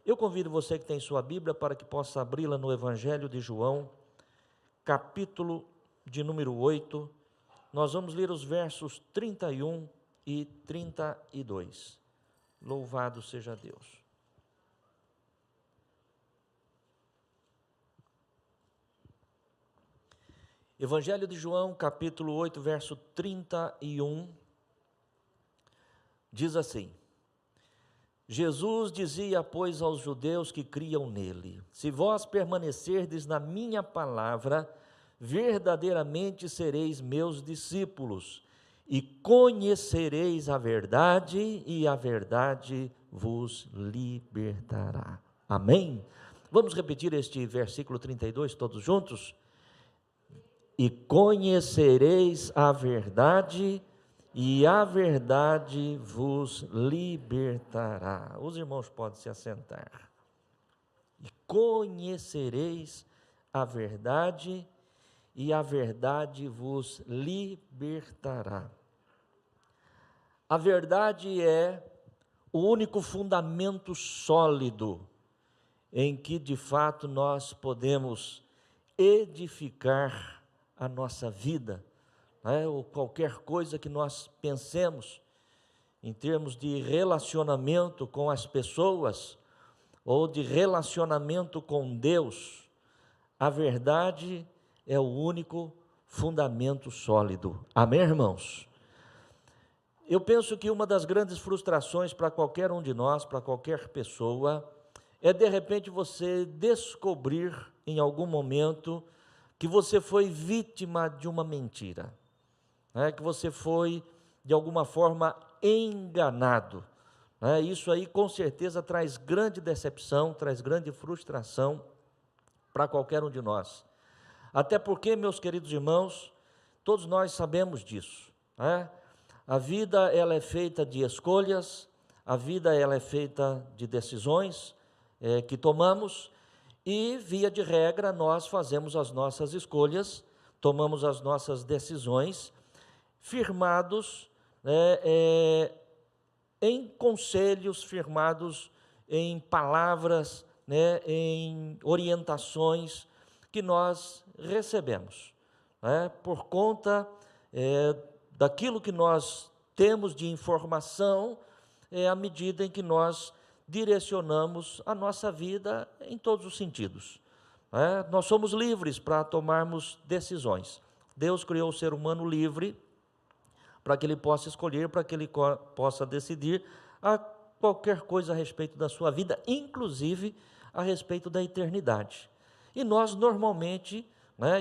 Eu convido você que tem sua Bíblia para que possa abri-la no Evangelho de João, capítulo de número 8. Nós vamos ler os versos 31 e 32. Louvado seja Deus. Evangelho de João, capítulo 8, verso 31, diz assim: Jesus dizia, pois, aos judeus que criam nele: se vós permanecerdes na minha palavra, verdadeiramente sereis meus discípulos, e conhecereis a verdade, e a verdade vos libertará. Amém? Vamos repetir este versículo 32 todos juntos? E conhecereis a verdade, e a verdade vos libertará. Os irmãos podem se assentar. E conhecereis a verdade, e a verdade vos libertará. A verdade é o único fundamento sólido em que de fato nós podemos edificar a nossa vida, ou qualquer coisa que nós pensemos em termos de relacionamento com as pessoas ou de relacionamento com Deus. A verdade é o único fundamento sólido. Amém, irmãos? Eu penso que uma das grandes frustrações para qualquer um de nós, para qualquer pessoa, é de repente você descobrir em algum momento que você foi vítima de uma mentira, que você foi de alguma forma enganado. Isso aí com certeza traz grande decepção, traz grande frustração para qualquer um de nós. Até porque, meus queridos irmãos, todos nós sabemos disso. A vida ela é feita de escolhas, a vida ela é feita de decisões que tomamos. E, via de regra, nós fazemos as nossas escolhas, tomamos as nossas decisões, firmados em conselhos, firmados em palavras, em orientações que nós recebemos, por conta daquilo que nós temos de informação, à medida em que nós direcionamos a nossa vida em todos os sentidos. Nós somos livres para tomarmos decisões. Deus criou o ser humano livre para que ele possa escolher, para que ele possa decidir a qualquer coisa a respeito da sua vida, inclusive a respeito da eternidade. E nós normalmente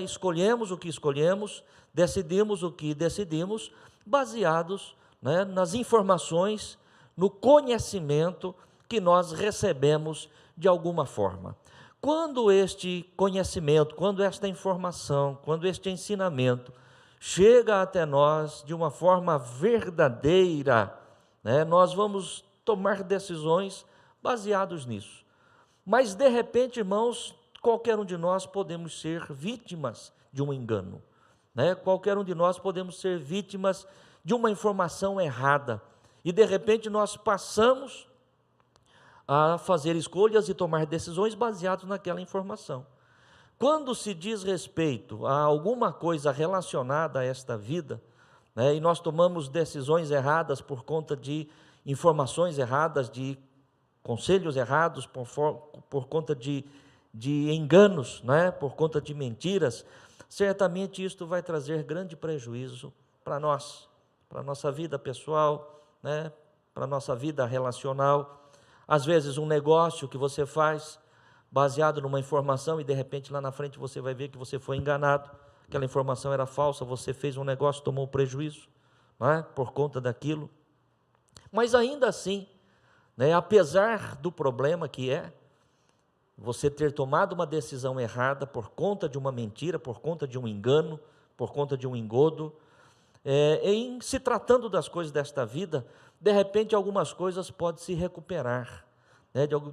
escolhemos o que escolhemos, decidimos o que decidimos, baseados nas informações, no conhecimento que nós recebemos de alguma forma. Quando este conhecimento, quando esta informação, quando este ensinamento chega até nós de uma forma verdadeira, nós vamos tomar decisões baseados nisso. Mas de repente, irmãos, qualquer um de nós podemos ser vítimas de um engano, qualquer um de nós podemos ser vítimas de uma informação errada, e de repente nós passamos a fazer escolhas e tomar decisões baseadas naquela informação. Quando se diz respeito a alguma coisa relacionada a esta vida, e nós tomamos decisões erradas por conta de informações erradas, de conselhos errados, por conta de enganos, por conta de mentiras, certamente isto vai trazer grande prejuízo para nós, para a nossa vida pessoal, para a nossa vida relacional. Às vezes um negócio que você faz baseado numa informação e de repente lá na frente você vai ver que você foi enganado, aquela informação era falsa, você fez um negócio, tomou um prejuízo, por conta daquilo. Mas ainda assim, apesar do problema que é você ter tomado uma decisão errada por conta de uma mentira, por conta de um engano, por conta de um engodo, em se tratando das coisas desta vida, de repente algumas coisas podem se recuperar,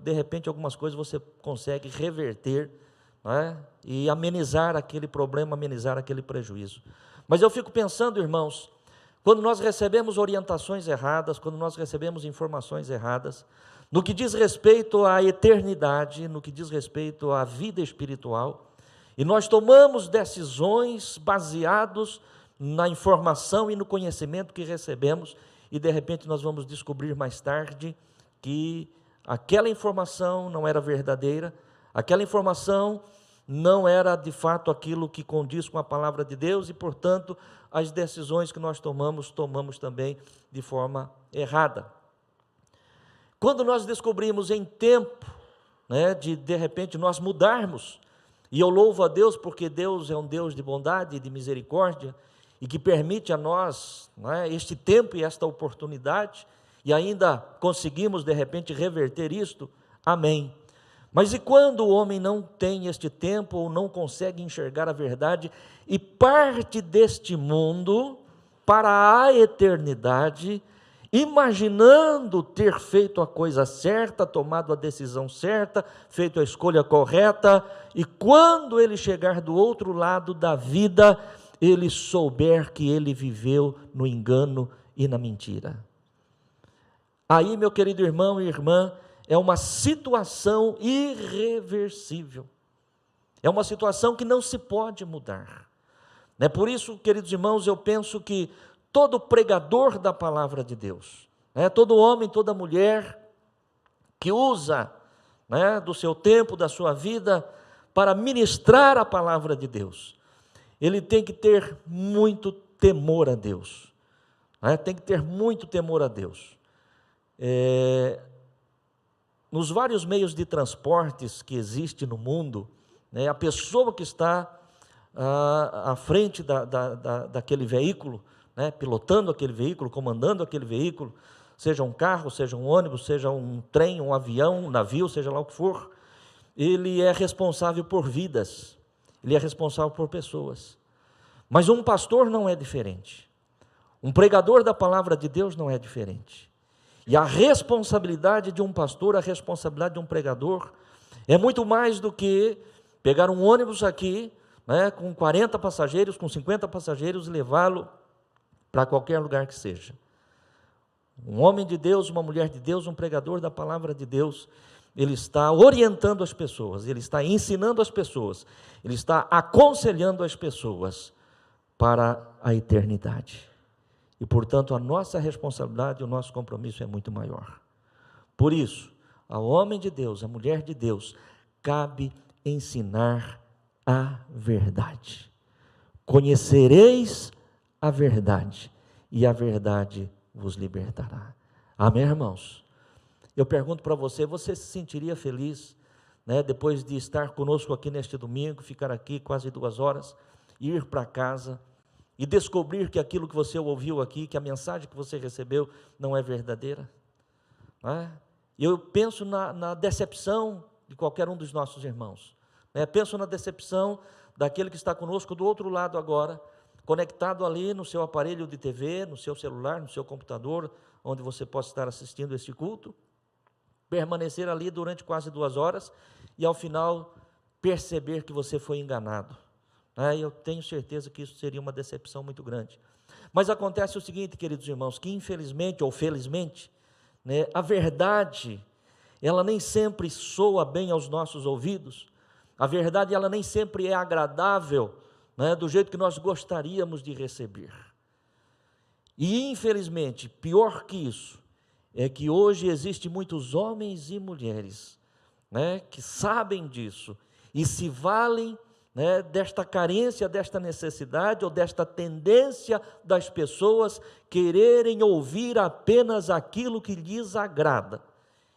de repente algumas coisas você consegue reverter, e amenizar aquele problema, amenizar aquele prejuízo. Mas eu fico pensando, irmãos, quando nós recebemos orientações erradas, quando nós recebemos informações erradas, no que diz respeito à eternidade, no que diz respeito à vida espiritual, e nós tomamos decisões baseados na informação e no conhecimento que recebemos, e de repente nós vamos descobrir mais tarde que aquela informação não era verdadeira, aquela informação não era de fato aquilo que condiz com a palavra de Deus, e portanto as decisões que nós tomamos também de forma errada. Quando nós descobrimos em tempo, de repente nós mudarmos, e eu louvo a Deus porque Deus é um Deus de bondade e de misericórdia, e que permite a nós este tempo e esta oportunidade, e ainda conseguimos de repente reverter isto, amém. Mas e quando o homem não tem este tempo, ou não consegue enxergar a verdade, e parte deste mundo para a eternidade, imaginando ter feito a coisa certa, tomado a decisão certa, feito a escolha correta, e quando ele chegar do outro lado da vida, ele souber que ele viveu no engano e na mentira. Aí, meu querido irmão e irmã, é uma situação irreversível, é uma situação que não se pode mudar. Por isso, queridos irmãos, eu penso que todo pregador da palavra de Deus, todo homem, toda mulher que usa do seu tempo, da sua vida, para ministrar a palavra de Deus, ele tem que ter muito temor a Deus, tem que ter muito temor a Deus. Nos vários meios de transportes que existem no mundo, a pessoa que está à frente daquele veículo, pilotando aquele veículo, comandando aquele veículo, seja um carro, seja um ônibus, seja um trem, um avião, um navio, seja lá o que for, ele é responsável por vidas, ele é responsável por pessoas. Mas um pastor não é diferente, um pregador da palavra de Deus não é diferente. E a responsabilidade de um pastor, a responsabilidade de um pregador, é muito mais do que pegar um ônibus aqui, com 40 passageiros, com 50 passageiros, e levá-lo para qualquer lugar que seja. Um homem de Deus, uma mulher de Deus, um pregador da palavra de Deus, ele está orientando as pessoas, ele está ensinando as pessoas, ele está aconselhando as pessoas para a eternidade. E, portanto, a nossa responsabilidade, o nosso compromisso é muito maior. Por isso, ao homem de Deus, à mulher de Deus, cabe ensinar a verdade. Conhecereis a verdade, e a verdade vos libertará. Amém, irmãos? Eu pergunto para você, você se sentiria feliz, depois de estar conosco aqui neste domingo, ficar aqui quase 2 horas, ir para casa, e descobrir que aquilo que você ouviu aqui, que a mensagem que você recebeu não é verdadeira? Eu penso na decepção de qualquer um dos nossos irmãos, penso na decepção daquele que está conosco do outro lado agora, conectado ali no seu aparelho de TV, no seu celular, no seu computador, onde você possa estar assistindo este culto, permanecer ali durante quase 2 horas, e ao final perceber que você foi enganado. Eu tenho certeza que isso seria uma decepção muito grande. Mas acontece o seguinte, queridos irmãos, que infelizmente ou felizmente, a verdade, ela nem sempre soa bem aos nossos ouvidos, a verdade ela nem sempre é agradável, do jeito que nós gostaríamos de receber. E infelizmente, pior que isso, é que hoje existem muitos homens e mulheres, que sabem disso e se valem desta carência, desta necessidade ou desta tendência das pessoas quererem ouvir apenas aquilo que lhes agrada.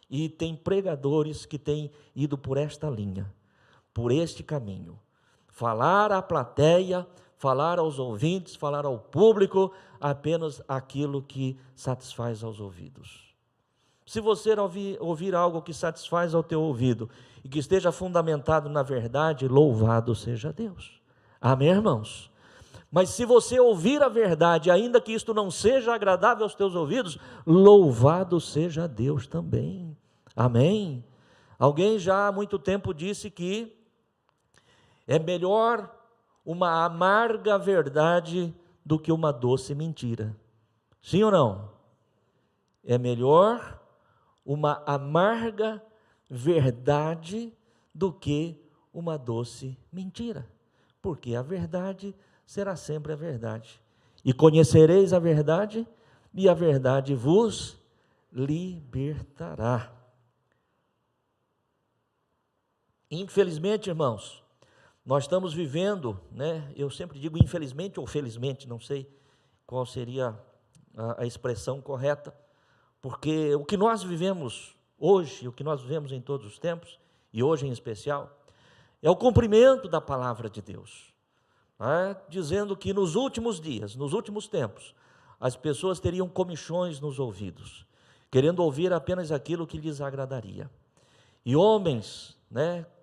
E tem pregadores que têm ido por esta linha, por este caminho. Falar à plateia, falar aos ouvintes, falar ao público apenas aquilo que satisfaz aos ouvidos. Se você ouvir algo que satisfaz ao teu ouvido e que esteja fundamentado na verdade, louvado seja Deus. Amém, irmãos? Mas se você ouvir a verdade, ainda que isto não seja agradável aos teus ouvidos, louvado seja Deus também. Amém? Alguém já há muito tempo disse que é melhor uma amarga verdade do que uma doce mentira. Sim ou não? É melhor uma amarga verdade do que uma doce mentira, porque a verdade será sempre a verdade. E conhecereis a verdade, e a verdade vos libertará. Infelizmente, irmãos, nós estamos vivendo, eu sempre digo infelizmente ou felizmente, não sei qual seria a expressão correta, porque o que nós vivemos hoje, o que nós vivemos em todos os tempos, e hoje em especial, é o cumprimento da palavra de Deus, dizendo que nos últimos dias, nos últimos tempos, as pessoas teriam comichões nos ouvidos, querendo ouvir apenas aquilo que lhes agradaria. E homens,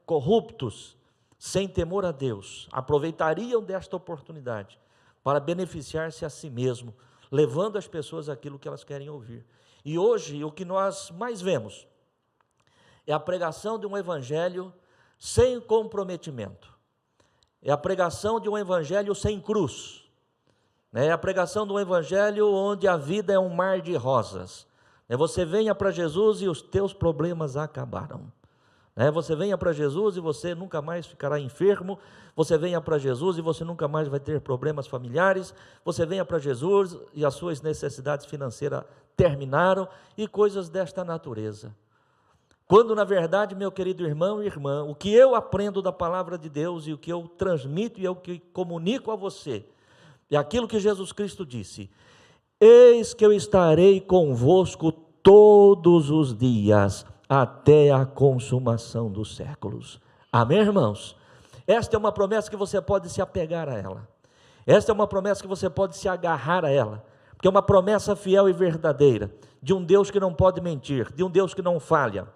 corruptos, sem temor a Deus, aproveitariam desta oportunidade para beneficiar-se a si mesmo, levando às pessoas aquilo que elas querem ouvir. E hoje, o que nós mais vemos é a pregação de um evangelho sem comprometimento, é a pregação de um evangelho sem cruz, é a pregação de um evangelho onde a vida é um mar de rosas. Você venha para Jesus e os teus problemas acabaram. Você venha para Jesus e você nunca mais ficará enfermo. Você venha para Jesus e você nunca mais vai ter problemas familiares. Você venha para Jesus e as suas necessidades financeiras terminaram, e coisas desta natureza. Quando na verdade, meu querido irmão e irmã, o que eu aprendo da palavra de Deus e o que eu transmito e o que comunico a você é aquilo que Jesus Cristo disse: eis que eu estarei convosco todos os dias, até a consumação dos séculos. Amém, irmãos? Esta é uma promessa que você pode se apegar a ela. Esta é uma promessa que você pode se agarrar a ela, porque é uma promessa fiel e verdadeira, de um Deus que não pode mentir, de um Deus que não falha,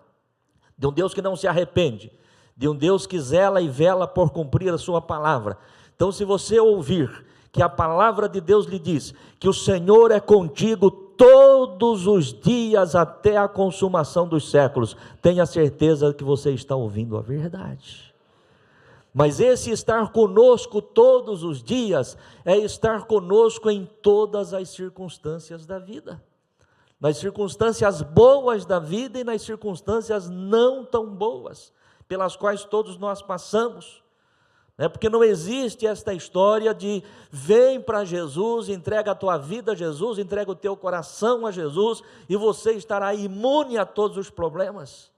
de um Deus que não se arrepende, de um Deus que zela e vela por cumprir a sua palavra. Então, se você ouvir que a palavra de Deus lhe diz que o Senhor é contigo todos os dias até a consumação dos séculos, tenha certeza que você está ouvindo a verdade. Mas esse estar conosco todos os dias é estar conosco em todas as circunstâncias da vida, nas circunstâncias boas da vida e nas circunstâncias não tão boas, pelas quais todos nós passamos. Porque não existe esta história de vem para Jesus, entrega a tua vida a Jesus, entrega o teu coração a Jesus e você estará imune a todos os problemas.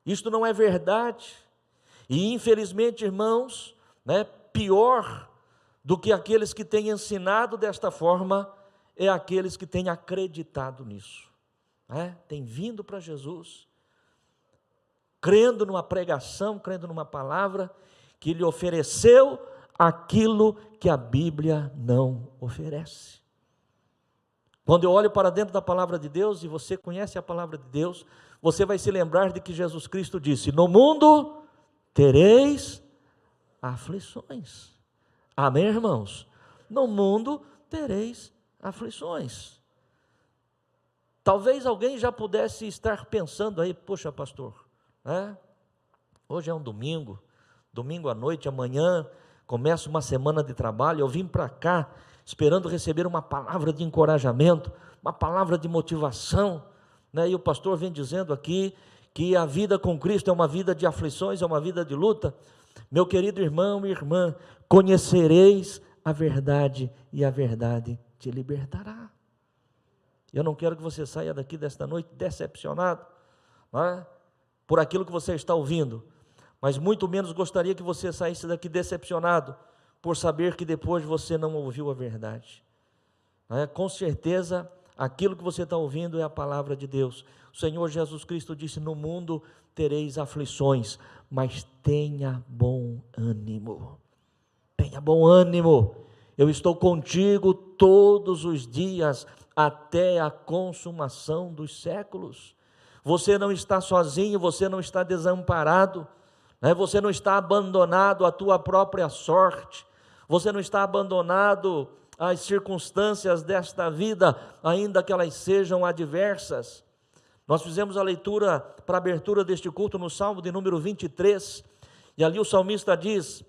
Isto não é verdade. E infelizmente, irmãos, pior do que aqueles que têm ensinado desta forma é aqueles que têm acreditado nisso, têm vindo para Jesus, crendo numa pregação, crendo numa palavra que lhe ofereceu aquilo que a Bíblia não oferece. Quando eu olho para dentro da palavra de Deus, e você conhece a palavra de Deus, você vai se lembrar de que Jesus Cristo disse: no mundo tereis aflições. Amém, irmãos? No mundo tereis aflições. Talvez alguém já pudesse estar pensando aí: poxa, pastor, hoje é um domingo à noite, amanhã começa uma semana de trabalho, eu vim para cá esperando receber uma palavra de encorajamento, uma palavra de motivação, e o pastor vem dizendo aqui que a vida com Cristo é uma vida de aflições, é uma vida de luta. Meu querido irmão e irmã, conhecereis a verdade e a verdade te libertará. Eu não quero que você saia daqui desta noite decepcionado, por aquilo que você está ouvindo, mas muito menos gostaria que você saísse daqui decepcionado por saber que depois você não ouviu a verdade. Com certeza, aquilo que você está ouvindo é a palavra de Deus. O Senhor Jesus Cristo disse: no mundo tereis aflições, mas tenha bom ânimo. Tenha bom ânimo. Eu estou contigo todos os dias até a consumação dos séculos. Você não está sozinho, você não está desamparado, você não está abandonado à tua própria sorte, você não está abandonado às circunstâncias desta vida, ainda que elas sejam adversas. Nós fizemos a leitura para a abertura deste culto no Salmo de número 23, e ali o salmista diz: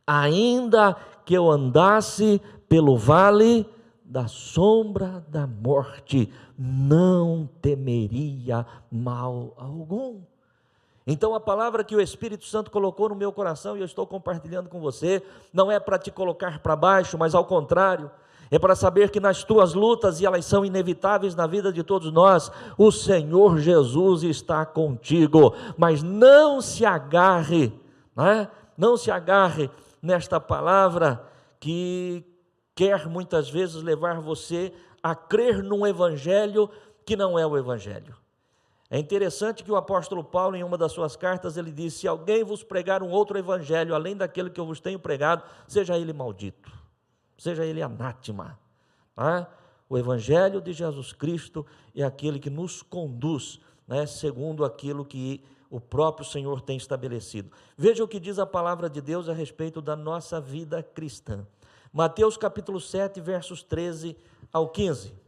ainda que eu andasse pelo vale da sombra da morte, não temeria mal algum. Então a palavra que o Espírito Santo colocou no meu coração, e eu estou compartilhando com você, não é para te colocar para baixo, mas ao contrário, é para saber que nas tuas lutas, e elas são inevitáveis na vida de todos nós, o Senhor Jesus está contigo. Mas não se agarre, né? Não se agarre nesta palavra que quer muitas vezes levar você a crer num evangelho que não é o evangelho. É interessante que o apóstolo Paulo, em uma das suas cartas, ele diz: se alguém vos pregar um outro evangelho, além daquele que eu vos tenho pregado, seja ele maldito, seja ele anátema. Tá? O evangelho de Jesus Cristo é aquele que nos conduz, né, segundo aquilo que o próprio Senhor tem estabelecido. Veja o que diz a palavra de Deus a respeito da nossa vida cristã. Mateus capítulo 7, versos 13 ao 15.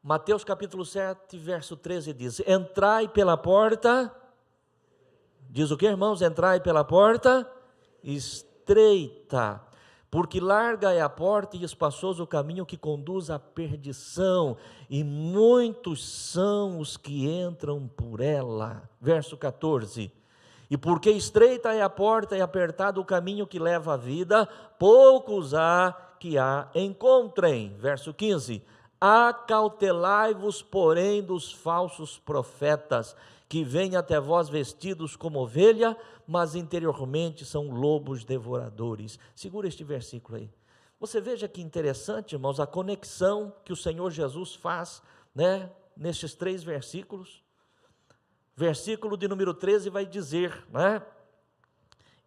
Mateus capítulo 7, verso 13 diz: entrai pela porta, diz o que, irmãos? Entrai pela porta estreita, porque larga é a porta e espaçoso o caminho que conduz à perdição, e muitos são os que entram por ela. Verso 14: e porque estreita é a porta e apertado o caminho que leva à vida, poucos há que a encontrem. Verso 15: acautelai-vos, porém, dos falsos profetas, que vêm até vós vestidos como ovelha, mas interiormente são lobos devoradores. Segura este versículo aí. Você veja que interessante, irmãos, a conexão que o Senhor Jesus faz, né, nestes 3 versículos. Versículo de número 13 vai dizer, né,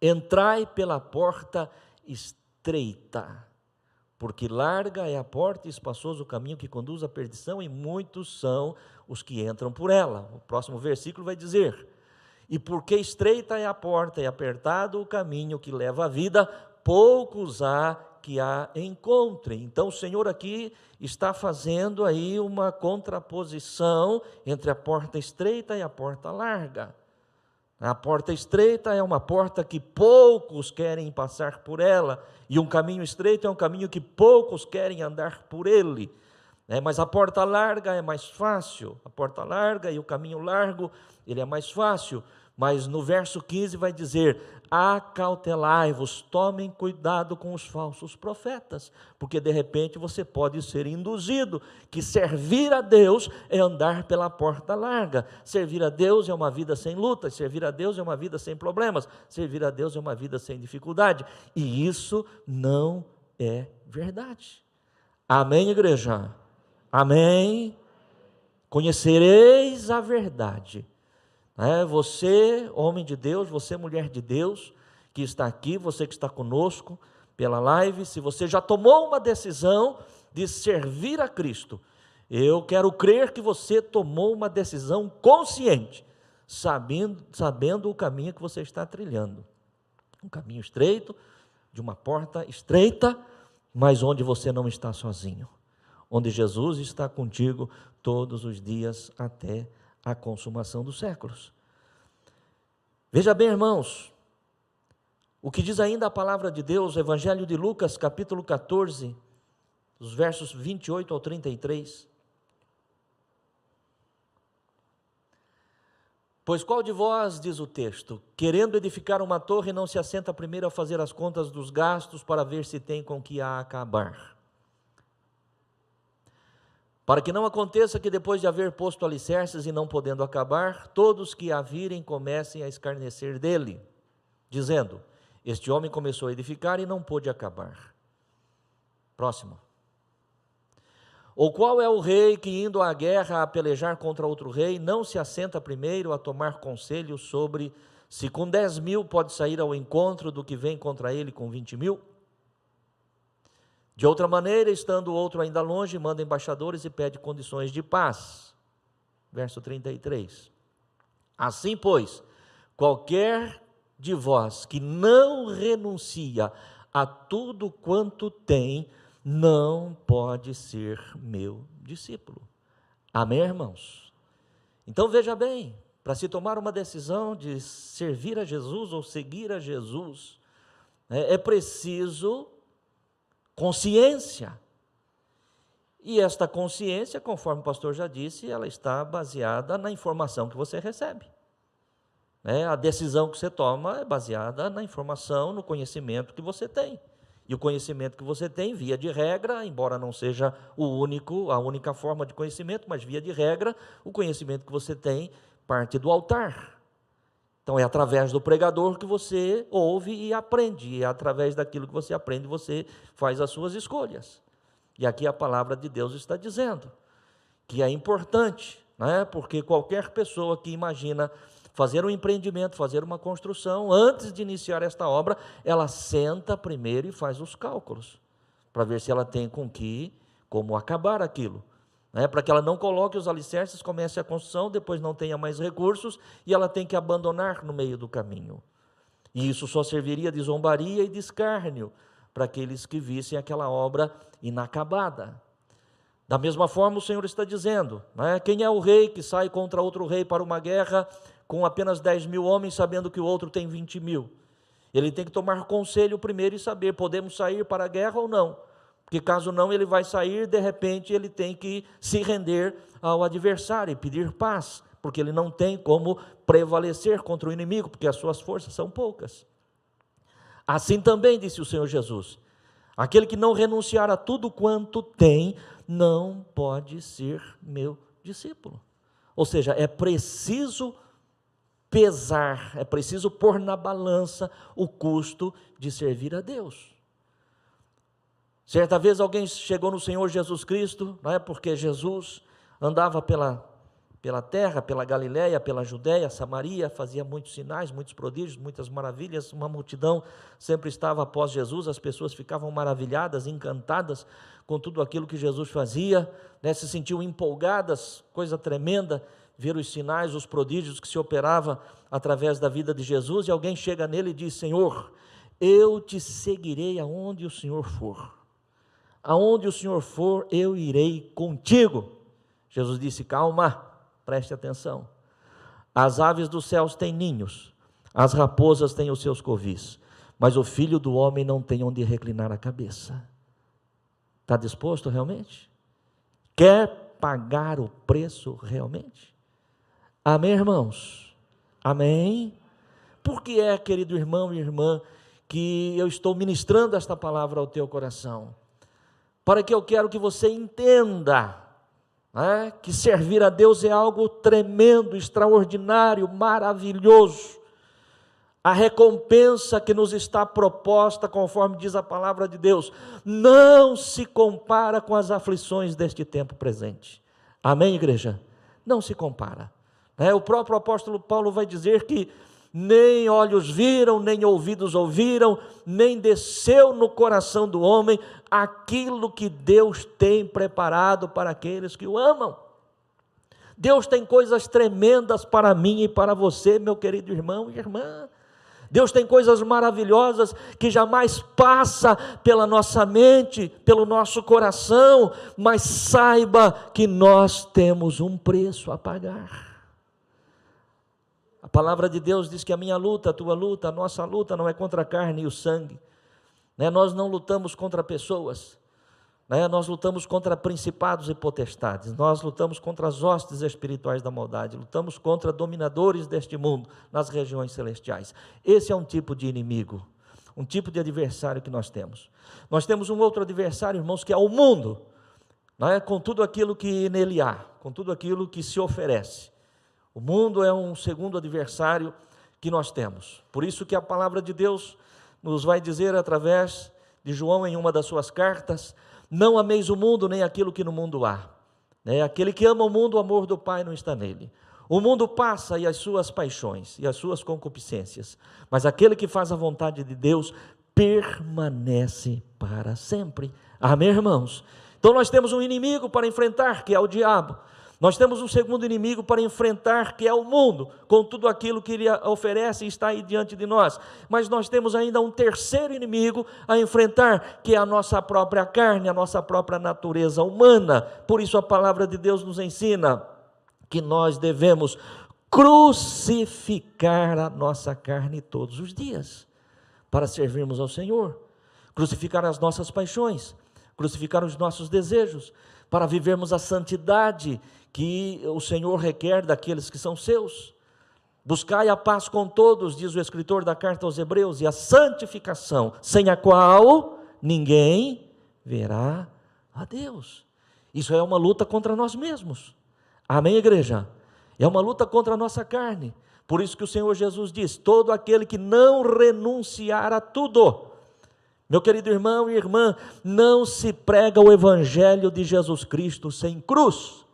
entrai pela porta estreita, porque larga é a porta e espaçoso o caminho que conduz à perdição, e muitos são os que entram por ela. O próximo versículo vai dizer: e porque estreita é a porta e apertado o caminho que leva à vida, poucos há que a encontrem. Então o Senhor aqui está fazendo aí uma contraposição entre a porta estreita e a porta larga. A porta estreita é uma porta que poucos querem passar por ela, e um caminho estreito é um caminho que poucos querem andar por ele. Mas a porta larga é mais fácil, a porta larga e o caminho largo, ele é mais fácil. Mas no verso 15 vai dizer: acautelai-vos, tomem cuidado com os falsos profetas, porque de repente você pode ser induzido que servir a Deus é andar pela porta larga, servir a Deus é uma vida sem lutas, servir a Deus é uma vida sem problemas, servir a Deus é uma vida sem dificuldade, e isso não é verdade. Amém, igreja? Amém? Conhecereis a verdade. Você, homem de Deus, você, mulher de Deus, que está aqui, você que está conosco pela live, se você já tomou uma decisão de servir a Cristo, eu quero crer que você tomou uma decisão consciente, sabendo o caminho que você está trilhando. Um caminho estreito, de uma porta estreita, mas onde você não está sozinho, onde Jesus está contigo todos os dias até a consumação dos séculos. Veja bem, irmãos, o que diz ainda a palavra de Deus, o Evangelho de Lucas, capítulo 14, os versos 28 ao 33. Pois qual de vós, diz o texto, querendo edificar uma torre, não se assenta primeiro a fazer as contas dos gastos para ver se tem com que a acabar? Para que não aconteça que depois de haver posto alicerces e não podendo acabar, todos que a virem comecem a escarnecer dele, dizendo: este homem começou a edificar e não pôde acabar. Próximo. Ou qual é o rei que, indo à guerra a pelejar contra outro rei, não se assenta primeiro a tomar conselho sobre se com 10.000 pode sair ao encontro do que vem contra ele com 20.000? De outra maneira, estando o outro ainda longe, manda embaixadores e pede condições de paz. Verso 33. Assim, pois, qualquer de vós que não renuncia a tudo quanto tem, não pode ser meu discípulo. Amém, irmãos? Então veja bem, para se tomar uma decisão de servir a Jesus ou seguir a Jesus, É preciso consciência. E esta consciência, conforme o pastor já disse, ela está baseada na informação que você recebe. A decisão que você toma é baseada na informação, no conhecimento que você tem. E o conhecimento que você tem, via de regra, embora não seja a única forma de conhecimento, mas via de regra, o conhecimento que você tem parte do altar. Então é através do pregador que você ouve e aprende, e é através daquilo que você aprende, você faz as suas escolhas. E aqui a palavra de Deus está dizendo que é importante, porque qualquer pessoa que imagina fazer um empreendimento, fazer uma construção, antes de iniciar esta obra, ela senta primeiro e faz os cálculos, para ver se ela tem como acabar aquilo. Para que ela não coloque os alicerces, comece a construção, depois não tenha mais recursos, e ela tem que abandonar no meio do caminho. E isso só serviria de zombaria e de escárnio para aqueles que vissem aquela obra inacabada. Da mesma forma, o Senhor está dizendo, quem é o rei que sai contra outro rei para uma guerra com apenas 10.000 homens, sabendo que o outro tem 20.000? Ele tem que tomar conselho primeiro e saber, podemos sair para a guerra ou não? Porque caso não, ele vai sair, de repente ele tem que se render ao adversário e pedir paz, porque ele não tem como prevalecer contra o inimigo, porque as suas forças são poucas. Assim também disse o Senhor Jesus, aquele que não renunciar a tudo quanto tem, não pode ser meu discípulo. Ou seja, é preciso pesar, é preciso pôr na balança o custo de servir a Deus. Certa vez alguém chegou no Senhor Jesus Cristo, porque Jesus andava pela terra, pela Galiléia, pela Judéia, Samaria, fazia muitos sinais, muitos prodígios, muitas maravilhas, uma multidão sempre estava após Jesus, as pessoas ficavam maravilhadas, encantadas com tudo aquilo que Jesus fazia, se sentiam empolgadas, coisa tremenda, ver os sinais, os prodígios que se operava através da vida de Jesus, e alguém chega nele e diz, Senhor, eu te seguirei aonde o Senhor for. Aonde o Senhor for, eu irei contigo. Jesus disse, calma, preste atenção. As aves dos céus têm ninhos, as raposas têm os seus covis, mas o Filho do Homem não tem onde reclinar a cabeça. Está disposto realmente? Quer pagar o preço realmente? Amém, irmãos? Amém? Por que é, querido irmão e irmã, que eu estou ministrando esta palavra ao teu coração? Para que eu quero que você entenda que servir a Deus é algo tremendo, extraordinário, maravilhoso. A recompensa que nos está proposta, conforme diz a palavra de Deus, não se compara com as aflições deste tempo presente. Amém, igreja? Não se compara. O próprio apóstolo Paulo vai dizer que nem olhos viram, nem ouvidos ouviram, nem desceu no coração do homem aquilo que Deus tem preparado para aqueles que o amam. Deus tem coisas tremendas para mim e para você, meu querido irmão e irmã. Deus tem coisas maravilhosas que jamais passa pela nossa mente, pelo nosso coração, mas saiba que nós temos um preço a pagar. A palavra de Deus diz que a minha luta, a tua luta, a nossa luta não é contra a carne e o sangue. Nós não lutamos contra pessoas, nós lutamos contra principados e potestades, nós lutamos contra as hostes espirituais da maldade, lutamos contra dominadores deste mundo nas regiões celestiais. Esse é um tipo de inimigo, um tipo de adversário que nós temos. Nós temos um outro adversário, irmãos, que é o mundo, com tudo aquilo que nele há, com tudo aquilo que se oferece. O mundo é um segundo adversário que nós temos. Por isso que a palavra de Deus nos vai dizer através de João em uma das suas cartas, não ameis o mundo nem aquilo que no mundo há. Aquele que ama o mundo, o amor do Pai não está nele. O mundo passa e as suas paixões e as suas concupiscências, mas aquele que faz a vontade de Deus permanece para sempre. Amém, irmãos? Então nós temos um inimigo para enfrentar, que é o diabo. Nós temos um segundo inimigo para enfrentar, que é o mundo, com tudo aquilo que ele oferece e está aí diante de nós. Mas nós temos ainda um terceiro inimigo a enfrentar, que é a nossa própria carne, a nossa própria natureza humana. Por isso a palavra de Deus nos ensina que nós devemos crucificar a nossa carne todos os dias. para servirmos ao Senhor, crucificar as nossas paixões, crucificar os nossos desejos, para vivermos a santidade que o Senhor requer daqueles que são seus. Buscai a paz com todos, diz o escritor da carta aos Hebreus, e a santificação, sem a qual ninguém verá a Deus. Isso é uma luta contra nós mesmos. Amém, igreja? É uma luta contra a nossa carne. Por isso que o Senhor Jesus diz: todo aquele que não renunciar a tudo. Meu querido irmão e irmã, não se prega o evangelho de Jesus Cristo sem cruz.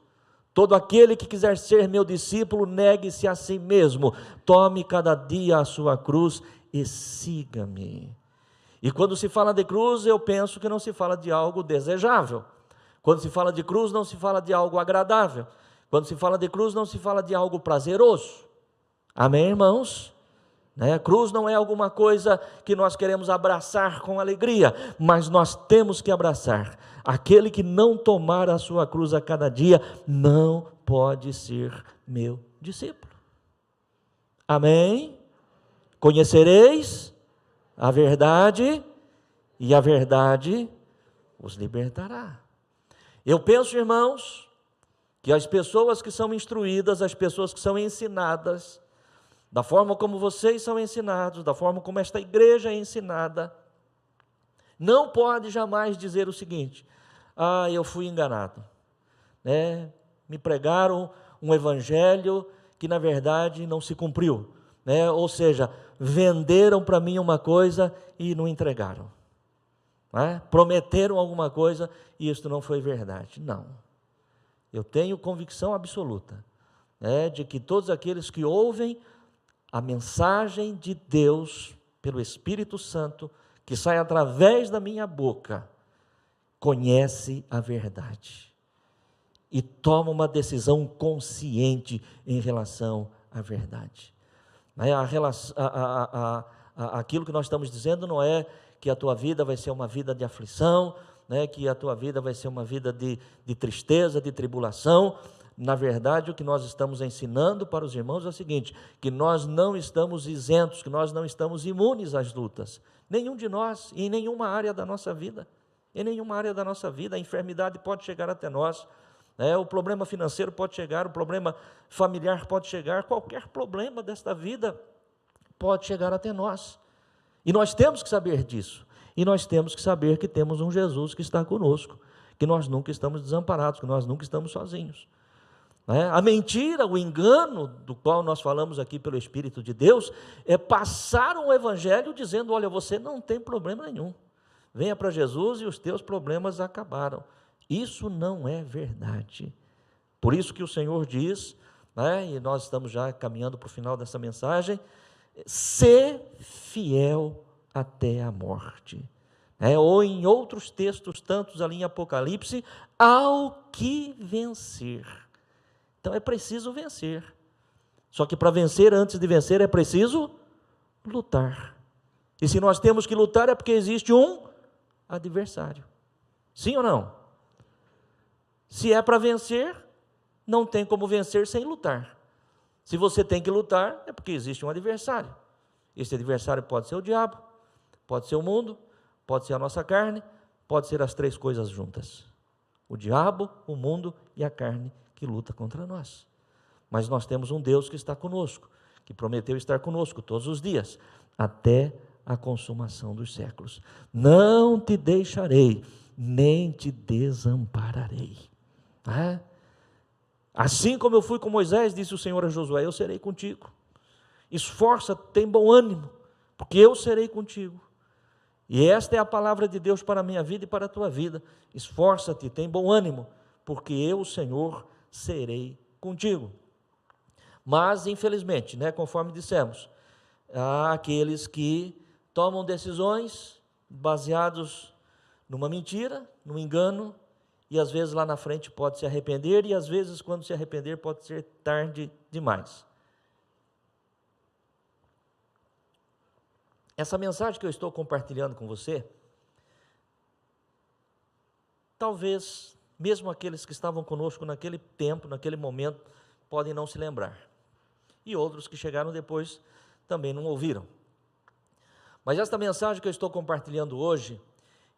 Todo aquele que quiser ser meu discípulo, negue-se a si mesmo, tome cada dia a sua cruz e siga-me. E quando se fala de cruz, eu penso que não se fala de algo desejável. Quando se fala de cruz, não se fala de algo agradável. Quando se fala de cruz, não se fala de algo prazeroso. Amém, irmãos? Cruz não é alguma coisa que nós queremos abraçar com alegria, mas nós temos que abraçar. Aquele que não tomar a sua cruz a cada dia, não pode ser meu discípulo. Amém? Conhecereis a verdade, e a verdade os libertará. Eu penso, irmãos, que as pessoas que são instruídas, as pessoas que são ensinadas, da forma como vocês são ensinados, da forma como esta igreja é ensinada, não pode jamais dizer o seguinte: eu fui enganado, me pregaram um evangelho que na verdade não se cumpriu, ou seja, venderam para mim uma coisa e não entregaram, prometeram alguma coisa e isso não foi verdade. Não, eu tenho convicção absoluta, de que todos aqueles que ouvem a mensagem de Deus pelo Espírito Santo, que sai através da minha boca, conhece a verdade e toma uma decisão consciente em relação à verdade. Aquilo que nós estamos dizendo não é que a tua vida vai ser uma vida de aflição, que a tua vida vai ser uma vida de tristeza, de tribulação. Na verdade, o que nós estamos ensinando para os irmãos é o seguinte: que nós não estamos isentos, que nós não estamos imunes às lutas. Nenhum de nós, em nenhuma área da nossa vida. Em nenhuma área da nossa vida, a enfermidade pode chegar até nós, o problema financeiro pode chegar, o problema familiar pode chegar, qualquer problema desta vida pode chegar até nós. E nós temos que saber disso. E nós temos que saber que temos um Jesus que está conosco, que nós nunca estamos desamparados, que nós nunca estamos sozinhos. A mentira, o engano do qual nós falamos aqui pelo Espírito de Deus, é passar um evangelho dizendo: olha, você não tem problema nenhum, venha para Jesus e os teus problemas acabaram. Isso não é verdade. Por isso que o Senhor diz, e nós estamos já caminhando para o final dessa mensagem: sê fiel até a morte. Ou em outros textos, tantos ali em Apocalipse, ao que vencer. Então é preciso vencer. Só que para vencer, antes de vencer, é preciso lutar. E se nós temos que lutar, é porque existe um adversário. Sim ou não? Se é para vencer, não tem como vencer sem lutar. Se você tem que lutar, é porque existe um adversário. Esse adversário pode ser o diabo, pode ser o mundo, pode ser a nossa carne, pode ser as três coisas juntas. O diabo, o mundo e a carne que luta contra nós. Mas nós temos um Deus que está conosco, que prometeu estar conosco todos os dias, até a consumação dos séculos. Não te deixarei, nem te desampararei. Assim como eu fui com Moisés, disse o Senhor a Josué, eu serei contigo. Esforça-te, tem bom ânimo, porque eu serei contigo. E esta é a palavra de Deus para a minha vida e para a tua vida. Esforça-te, tem bom ânimo, porque eu, o Senhor, serei contigo. Mas, infelizmente, conforme dissemos, há aqueles que tomam decisões baseados numa mentira, num engano, e às vezes lá na frente pode se arrepender, e às vezes quando se arrepender pode ser tarde demais. Essa mensagem que eu estou compartilhando com você, talvez mesmo aqueles que estavam conosco naquele tempo, naquele momento, podem não se lembrar. E outros que chegaram depois também não ouviram. Mas esta mensagem que eu estou compartilhando hoje,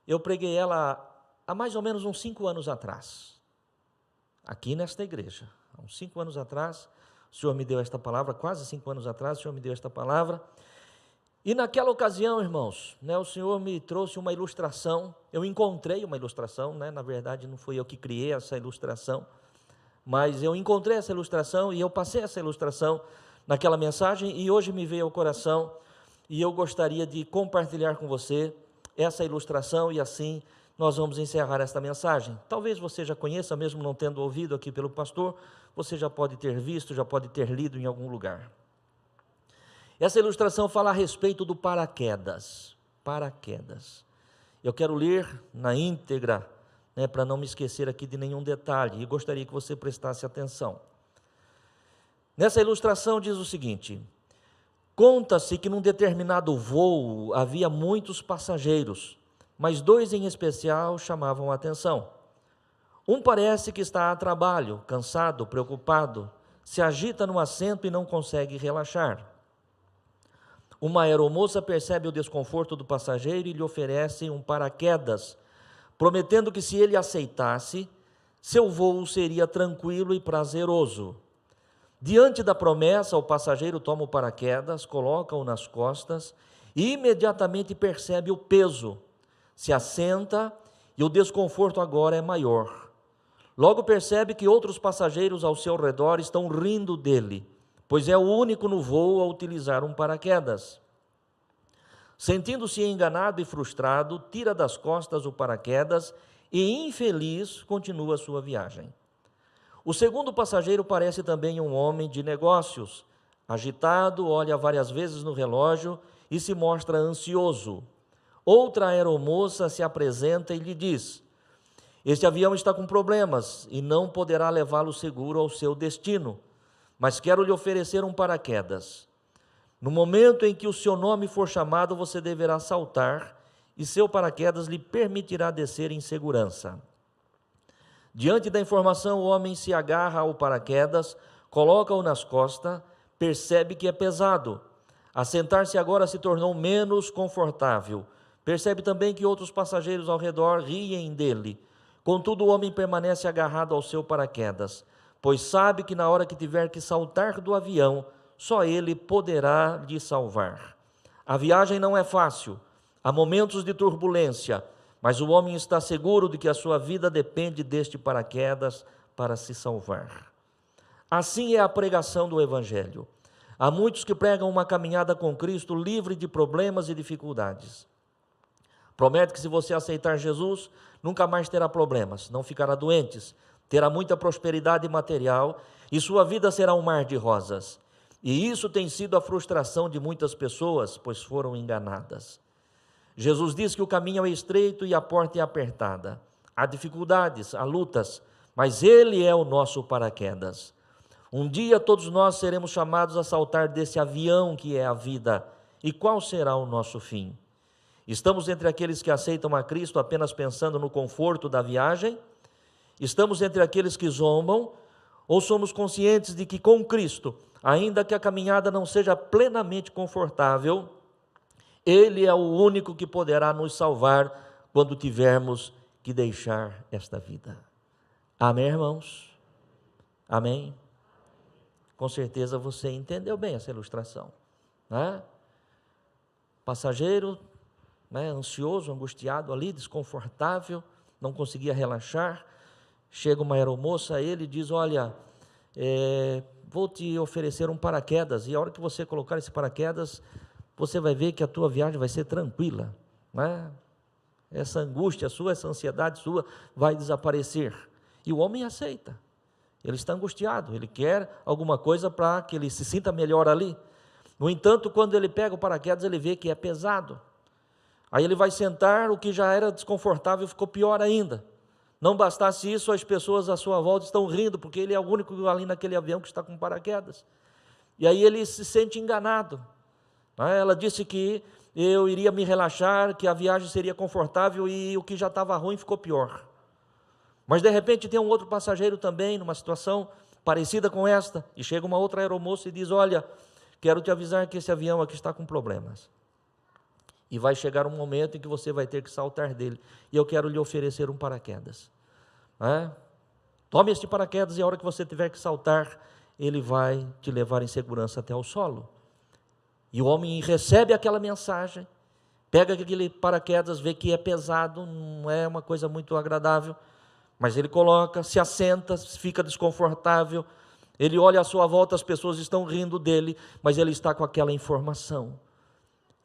eu preguei ela há mais ou menos uns 5 anos atrás, aqui nesta igreja. Há uns 5 anos atrás, o Senhor me deu esta palavra, quase 5 anos atrás, o Senhor me deu esta palavra. E naquela ocasião, irmãos, o Senhor me trouxe uma ilustração, eu encontrei uma ilustração, na verdade não fui eu que criei essa ilustração, mas eu encontrei essa ilustração e eu passei essa ilustração naquela mensagem e hoje me veio ao coração e eu gostaria de compartilhar com você essa ilustração e assim nós vamos encerrar esta mensagem. Talvez você já conheça, mesmo não tendo ouvido aqui pelo pastor, você já pode ter visto, já pode ter lido em algum lugar. Essa ilustração fala a respeito do paraquedas. Paraquedas. Eu quero ler na íntegra, para não me esquecer aqui de nenhum detalhe, e gostaria que você prestasse atenção. Nessa ilustração diz o seguinte: conta-se que num determinado voo havia muitos passageiros, mas 2 em especial chamavam a atenção. Um parece que está a trabalho, cansado, preocupado, se agita no assento e não consegue relaxar. Uma aeromoça percebe o desconforto do passageiro e lhe oferece um paraquedas, prometendo que se ele aceitasse, seu voo seria tranquilo e prazeroso. Diante da promessa, o passageiro toma o paraquedas, coloca-o nas costas e imediatamente percebe o peso. Se assenta e o desconforto agora é maior. Logo percebe que outros passageiros ao seu redor estão rindo dele, pois é o único no voo a utilizar um paraquedas. Sentindo-se enganado e frustrado, tira das costas o paraquedas e, infeliz, continua a sua viagem. O segundo passageiro parece também um homem de negócios. Agitado, olha várias vezes no relógio e se mostra ansioso. Outra aeromoça se apresenta e lhe diz: este avião está com problemas e não poderá levá-lo seguro ao seu destino, mas quero lhe oferecer um paraquedas. No momento em que o seu nome for chamado, você deverá saltar e seu paraquedas lhe permitirá descer em segurança. Diante da informação, o homem se agarra ao paraquedas, coloca-o nas costas, percebe que é pesado. Assentar-se agora se tornou menos confortável. Percebe também que outros passageiros ao redor riem dele. Contudo, o homem permanece agarrado ao seu paraquedas, pois sabe que na hora que tiver que saltar do avião, só ele poderá lhe salvar. A viagem não é fácil, há momentos de turbulência, mas o homem está seguro de que a sua vida depende deste paraquedas para se salvar. Assim é a pregação do Evangelho. Há muitos que pregam uma caminhada com Cristo livre de problemas e dificuldades. Promete que se você aceitar Jesus, nunca mais terá problemas, não ficará doente, terá muita prosperidade material e sua vida será um mar de rosas. E isso tem sido a frustração de muitas pessoas, pois foram enganadas. Jesus diz que o caminho é estreito e a porta é apertada. Há dificuldades, há lutas, mas Ele é o nosso paraquedas. Um dia todos nós seremos chamados a saltar desse avião que é a vida. E qual será o nosso fim? Estamos entre aqueles que aceitam a Cristo apenas pensando no conforto da viagem? Estamos entre aqueles que zombam? Ou somos conscientes de que com Cristo, ainda que a caminhada não seja plenamente confortável, Ele é o único que poderá nos salvar quando tivermos que deixar esta vida. Amém, irmãos? Amém? Com certeza você entendeu bem essa ilustração, né? Passageiro, ansioso, angustiado ali, desconfortável, não conseguia relaxar. Chega uma aeromoça a ele e diz: olha, vou te oferecer um paraquedas, e a hora que você colocar esse paraquedas, você vai ver que a tua viagem vai ser tranquila, né? Essa angústia sua, essa ansiedade sua vai desaparecer. E o homem aceita. Ele está angustiado, ele quer alguma coisa para que ele se sinta melhor ali. No entanto, quando ele pega o paraquedas, ele vê que é pesado. Aí ele vai sentar, o que já era desconfortável ficou pior ainda. Não bastasse isso, as pessoas à sua volta estão rindo, porque ele é o único ali naquele avião que está com paraquedas. E aí ele se sente enganado. Ela disse que eu iria me relaxar, que a viagem seria confortável e o que já estava ruim ficou pior. Mas de repente tem um outro passageiro também, numa situação parecida com esta, e chega uma outra aeromoça e diz: olha, quero te avisar que esse avião aqui está com problemas. E vai chegar um momento em que você vai ter que saltar dele. E eu quero lhe oferecer um paraquedas. Tome este paraquedas e a hora que você tiver que saltar, ele vai te levar em segurança até o solo. E o homem recebe aquela mensagem, pega aquele paraquedas, vê que é pesado, não é uma coisa muito agradável, mas ele coloca, se assenta, fica desconfortável, ele olha à sua volta, as pessoas estão rindo dele, mas ele está com aquela informação.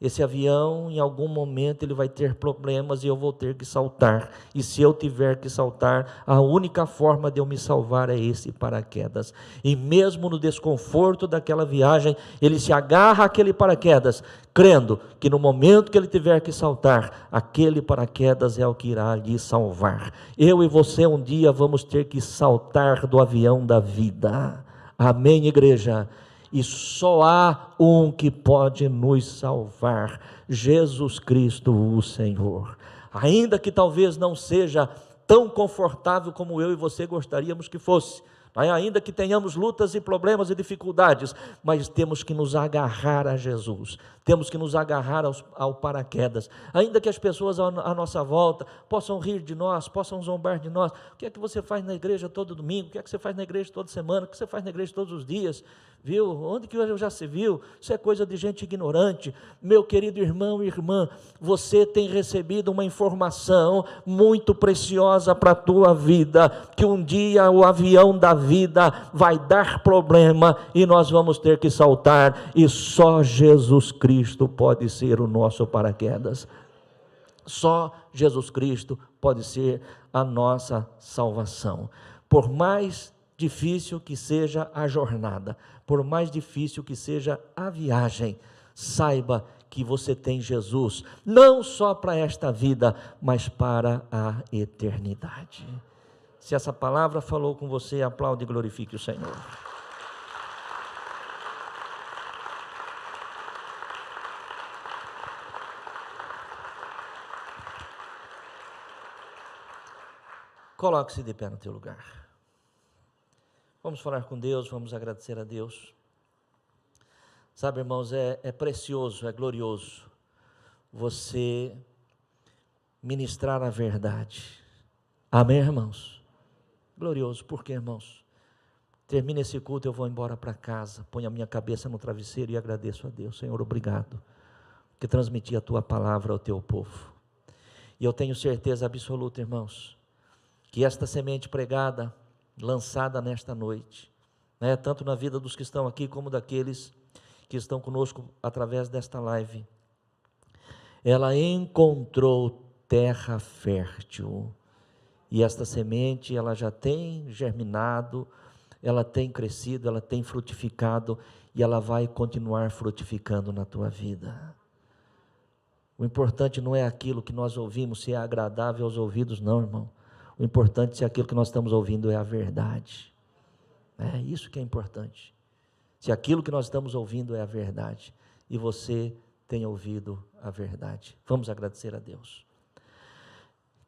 Esse avião, em algum momento, ele vai ter problemas e eu vou ter que saltar. E se eu tiver que saltar, a única forma de eu me salvar é esse paraquedas. E mesmo no desconforto daquela viagem, ele se agarra àquele paraquedas, crendo que no momento que ele tiver que saltar, aquele paraquedas é o que irá lhe salvar. Eu e você um dia vamos ter que saltar do avião da vida. Amém, igreja? E só há um que pode nos salvar, Jesus Cristo, o Senhor. Ainda que talvez não seja tão confortável como eu e você gostaríamos que fosse, ainda que tenhamos lutas e problemas e dificuldades, mas temos que nos agarrar a Jesus, temos que nos agarrar ao paraquedas, ainda que as pessoas à nossa volta possam rir de nós, possam zombar de nós. O que é que você faz na igreja todo domingo? O que é que você faz na igreja toda semana? O que você faz na igreja todos os dias? Viu? Onde que já se viu? Isso é coisa de gente ignorante. Meu querido irmão e irmã, você tem recebido uma informação muito preciosa para a tua vida, que um dia o avião da vida vai dar problema e nós vamos ter que saltar, e só Jesus Cristo pode ser o nosso paraquedas. Só Jesus Cristo pode ser a nossa salvação. Por mais difícil que seja a jornada, por mais difícil que seja a viagem, saiba que você tem Jesus, não só para esta vida, mas para a eternidade. Se essa palavra falou com você, aplaude e glorifique o Senhor. Coloque-se de pé no teu lugar. Vamos falar com Deus, vamos agradecer a Deus. Sabe, irmãos, é precioso, é glorioso você ministrar a verdade. Amém, irmãos? Glorioso, por quê, irmãos? Termina esse culto, eu vou embora para casa, ponho a minha cabeça no travesseiro e agradeço a Deus. Senhor, obrigado, que transmiti a tua palavra ao teu povo. E eu tenho certeza absoluta, irmãos, que esta semente pregada, lançada nesta noite, tanto na vida dos que estão aqui, como daqueles que estão conosco através desta live, ela encontrou terra fértil, e esta semente, ela já tem germinado, ela tem crescido, ela tem frutificado, e ela vai continuar frutificando na tua vida. O importante não é aquilo que nós ouvimos, se é agradável aos ouvidos, não, irmão. O importante é se aquilo que nós estamos ouvindo é a verdade. É isso que é importante. Se aquilo que nós estamos ouvindo é a verdade, e você tem ouvido a verdade. Vamos agradecer a Deus.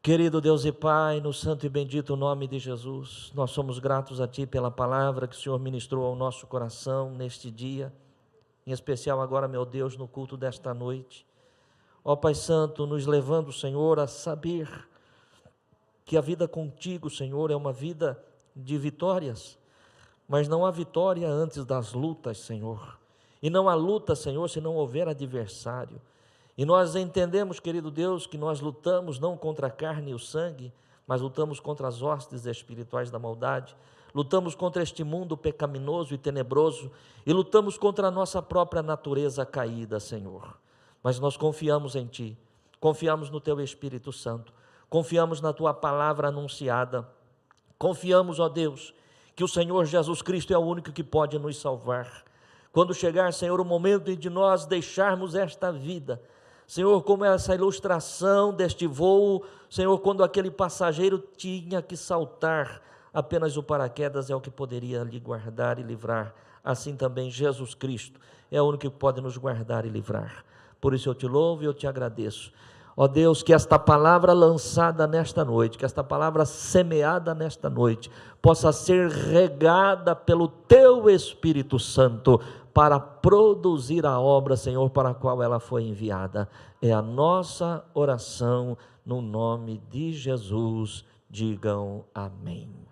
Querido Deus e Pai, no santo e bendito nome de Jesus, nós somos gratos a Ti pela palavra que o Senhor ministrou ao nosso coração neste dia, em especial agora, meu Deus, no culto desta noite. Ó Pai Santo, nos levando, Senhor, a saber que a vida contigo, Senhor, é uma vida de vitórias, mas não há vitória antes das lutas, Senhor, e não há luta, Senhor, se não houver adversário. E nós entendemos, querido Deus, que nós lutamos não contra a carne e o sangue, mas lutamos contra as hostes espirituais da maldade, lutamos contra este mundo pecaminoso e tenebroso, e lutamos contra a nossa própria natureza caída, Senhor. Mas nós confiamos em Ti, confiamos no Teu Espírito Santo, confiamos na Tua palavra anunciada, confiamos, ó Deus, que o Senhor Jesus Cristo é o único que pode nos salvar. Quando chegar, Senhor, o momento de nós deixarmos esta vida, Senhor, como é essa ilustração deste voo, Senhor, quando aquele passageiro tinha que saltar, apenas o paraquedas é o que poderia lhe guardar e livrar. Assim também Jesus Cristo é o único que pode nos guardar e livrar. Por isso eu te louvo e eu te agradeço. Ó Deus, que esta palavra lançada nesta noite, que esta palavra semeada nesta noite, possa ser regada pelo Teu Espírito Santo, para produzir a obra, Senhor, para a qual ela foi enviada. É a nossa oração no nome de Jesus. Digam amém.